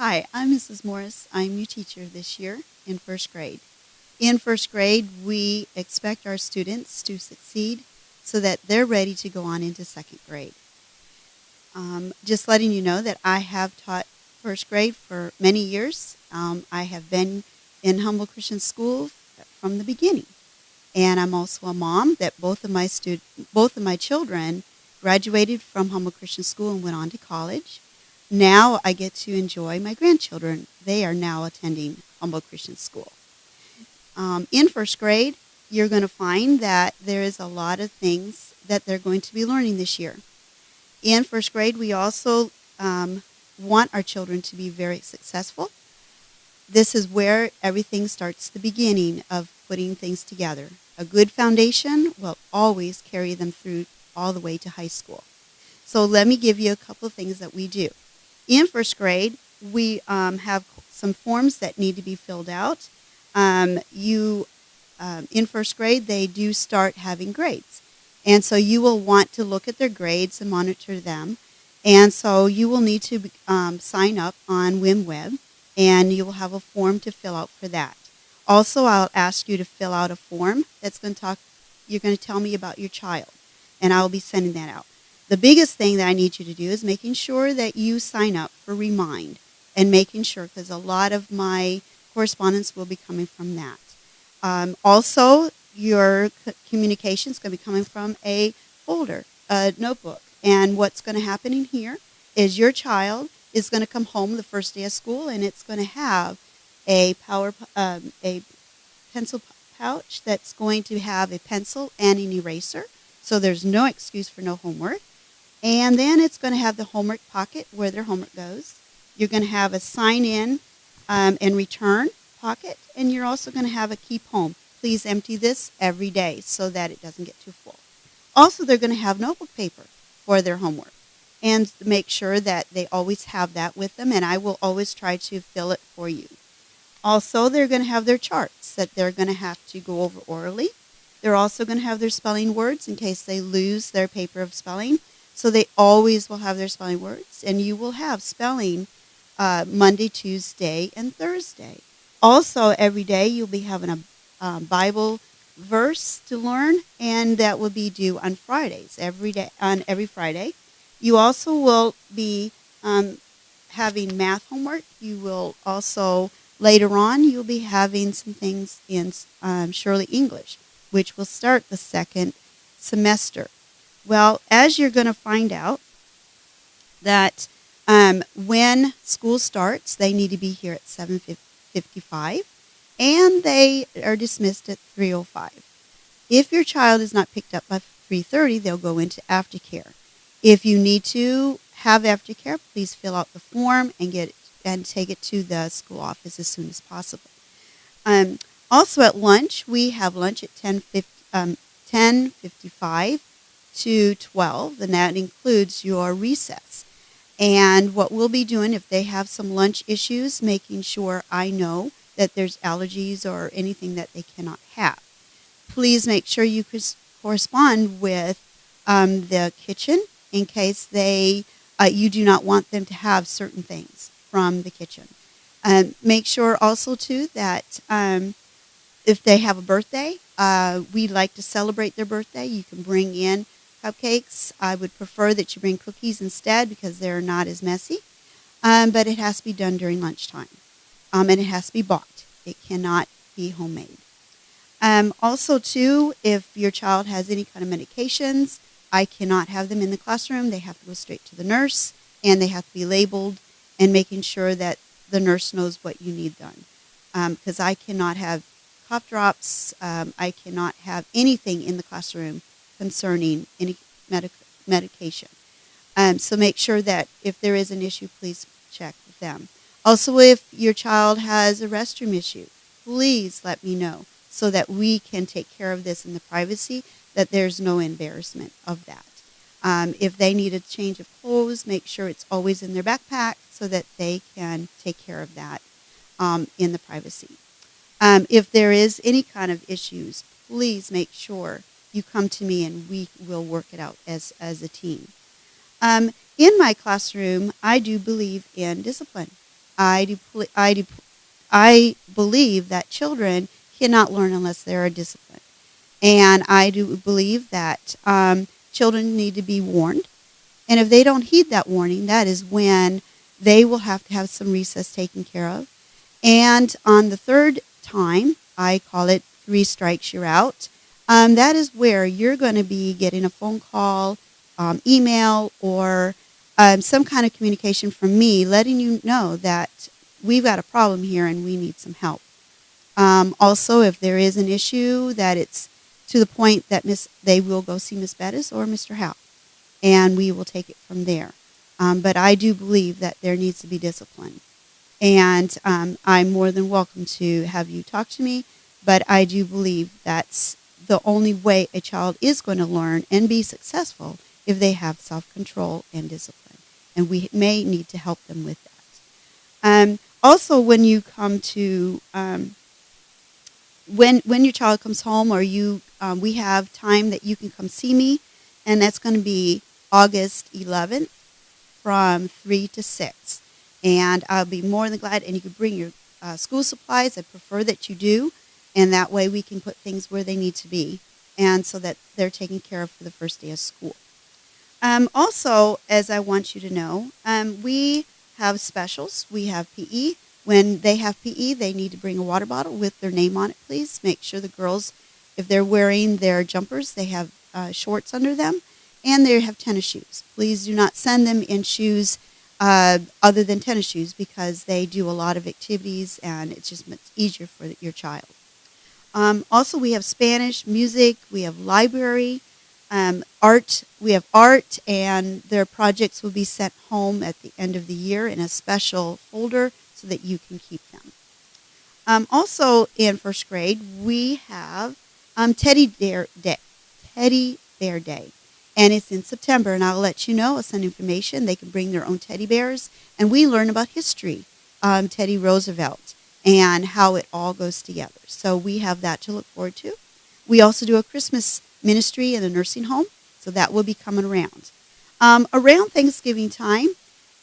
Hi, I'm Mrs. Morse. I'm your teacher this year in first grade. In first grade, we expect our students to succeed so that they're ready to go on into second grade. Just letting you know that I have taught first grade for many years. I have been in Humble Christian School from the beginning. And I'm also a mom that both of my children graduated from Humble Christian School and went on to college. Now I get to enjoy my grandchildren. They are now attending Humble Christian School. In first grade, you're going to find that there is a lot of things that they're going to be learning this year. In first grade, we also want our children to be very successful. This is where everything starts the beginning of putting things together. A good foundation will always carry them through all the way to high school. So let me give you a couple of things that we do. In first grade, we have some forms that need to be filled out. In first grade, they do start having grades. And so you will want to look at their grades and monitor them. And so you will need to sign up on WimWeb, and you will have a form to fill out for that. Also, I'll ask you to fill out a form that's you're going to tell me about your child, and I'll be sending that out. The biggest thing that I need you to do is making sure that you sign up for Remind, and making sure, because a lot of my correspondence will be coming from that. Also, your communication is going to be coming from a folder, a notebook. And what's going to happen in here is your child is going to come home the first day of school, and it's going to have a pencil pouch that's going to have a pencil and an eraser. So there's no excuse for no homework. And then it's going to have the homework pocket where their homework goes. You're going to have a sign in and return pocket, and you're also going to have a keep home. Please empty this every day so that it doesn't get too full. Also, they're going to have notebook paper for their homework, and make sure that they always have that with them, and I will always try to fill it for you. Also, they're going to have their charts that they're going to have to go over orally. They're also going to have their spelling words in case they lose their paper of spelling. So they always will have their spelling words, and you will have spelling Monday, Tuesday, and Thursday. Also, every day you'll be having a Bible verse to learn, and that will be due on Fridays, every Friday. You also will be having math homework. You will also, later on, you'll be having some things in Shirley English, which will start the second semester. Well, as you're going to find out that when school starts, they need to be here at 7:55, and they are dismissed at 3:05. If your child is not picked up by 3:30, they'll go into aftercare. If you need to have aftercare, please fill out the form and take it to the school office as soon as possible. Also at lunch, we have lunch at 10:55 to 12, and that includes your recess. And what we'll be doing, if they have some lunch issues, making sure I know that there's allergies or anything that they cannot have. Please make sure you correspond with the kitchen in case you do not want them to have certain things from the kitchen. Make sure also, too, that if they have a birthday, we like to celebrate their birthday. You can bring in cupcakes. I would prefer that you bring cookies instead because they're not as messy. But it has to be done during lunchtime. And it has to be bought. It cannot be homemade. Also, too, if your child has any kind of medications, I cannot have them in the classroom. They have to go straight to the nurse, and they have to be labeled, and making sure that the nurse knows what you need done. Because I cannot have cough drops. I cannot have anything in the classroom concerning any medication. So make sure that if there is an issue, please check with them. Also, if your child has a restroom issue, please let me know so that we can take care of this in the privacy, that there's no embarrassment of that. If they need a change of clothes, make sure it's always in their backpack so that they can take care of that in the privacy. If there is any kind of issues, please make sure you come to me and we will work it out as a team. In my classroom, I do believe in discipline. I, depl- I, dep- I believe that children cannot learn unless they are disciplined. And I do believe that children need to be warned. And if they don't heed that warning, that is when they will have to have some recess taken care of. And on the third time, I call it 3 strikes, you're out. That is where you're going to be getting a phone call, email, or some kind of communication from me letting you know that we've got a problem here and we need some help. Also, if there is an issue that it's to the point that they will go see Miss Bettis or Mr. Howe, and we will take it from there. But I do believe that there needs to be discipline. And I'm more than welcome to have you talk to me, but I do believe that's the only way a child is going to learn and be successful if they have self-control and discipline. And we may need to help them with that. Also, when you come to when your child comes home, or we have time that you can come see me, and that's going to be August 11th from 3 to 6. And I'll be more than glad, and you can bring your school supplies. I prefer that you do, and that way we can put things where they need to be, and so that they're taken care of for the first day of school. Also, as I want you to know, we have specials. We have PE. When they have PE, they need to bring a water bottle with their name on it, please. Make sure the girls, if they're wearing their jumpers, they have shorts under them, and they have tennis shoes. Please do not send them in shoes other than tennis shoes, because they do a lot of activities, and it's just much easier for your child. Also, we have Spanish, music, we have library, art. We have art, and their projects will be sent home at the end of the year in a special folder so that you can keep them. Also, in first grade, we have Teddy Bear Day. Teddy Bear Day. And it's in September, and I'll let you know. I'll send information. They can bring their own teddy bears, and we learn about history, Teddy Roosevelt, and how it all goes together. So we have that to look forward to. We also do a Christmas ministry in a nursing home, so that will be coming around. Around Thanksgiving time,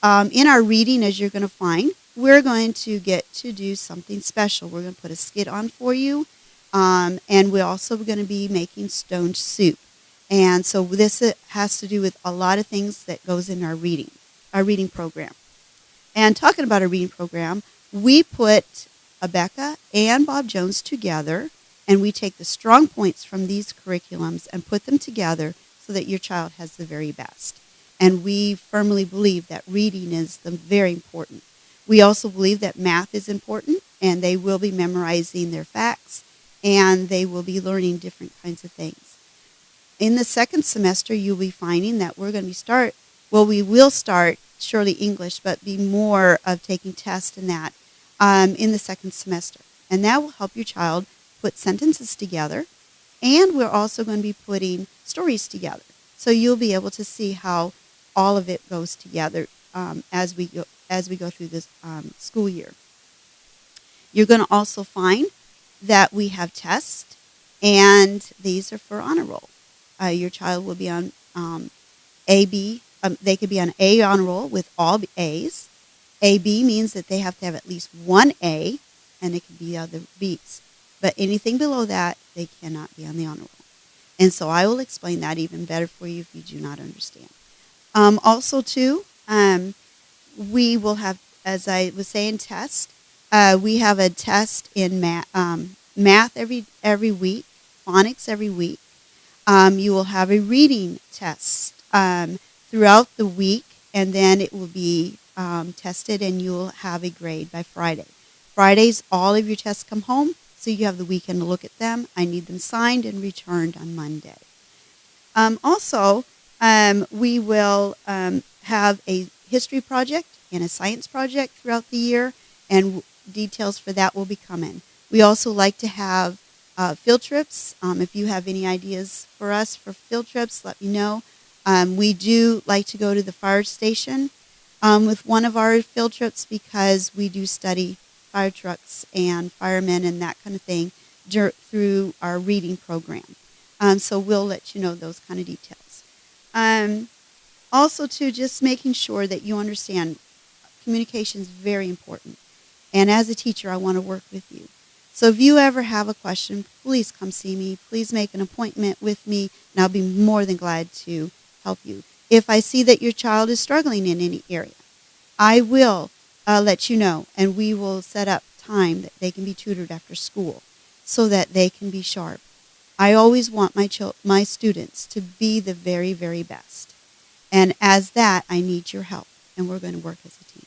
in our reading, as you're going to find, we're going to get to do something special. We're going to put a skit on for you, and we're also going to be making stone soup. And so this has to do with a lot of things that goes in our reading program. And talking about our reading program, we put Abeka and Bob Jones together, and we take the strong points from these curriculums and put them together so that your child has the very best. And we firmly believe that reading is very important. We also believe that math is important, and they will be memorizing their facts, and they will be learning different kinds of things. In the second semester, you'll be finding that we will start surely English, but be more of taking tests in that in the second semester. And that will help your child put sentences together, and we're also going to be putting stories together. So you'll be able to see how all of it goes together as we go through this school year. You're going to also find that we have tests, and these are for honor roll. Your child will be on AB. They could be on A honor roll with all A's. AB means that they have to have at least one A, and it can be other B's. But anything below that, they cannot be on the honor roll. And so I will explain that even better for you if you do not understand. Also, too, we will have, as I was saying, test. We have a test in math every week, phonics every week. You will have a reading test throughout the week, and then it will be tested, and you'll have a grade by Friday. Fridays, all of your tests come home, so you have the weekend to look at them. I need them signed and returned on Monday. Also, we will have a history project and a science project throughout the year, and details for that will be coming. We also like to have field trips. If you have any ideas for us for field trips, let me know. We do like to go to the fire station with one of our field trips, because we do study fire trucks and firemen and that kind of thing through our reading program. So we'll let you know those kind of details. Also, too, just making sure that you understand Communication is very important. And as a teacher, I want to work with you. So if you ever have a question, please come see me. Please make an appointment with me, and I'll be more than glad to help you. If I see that your child is struggling in any area, I will let you know, and we will set up time that they can be tutored after school so that they can be sharp. I always want my students to be the very, very best. And as that, I need your help, and we're going to work as a team.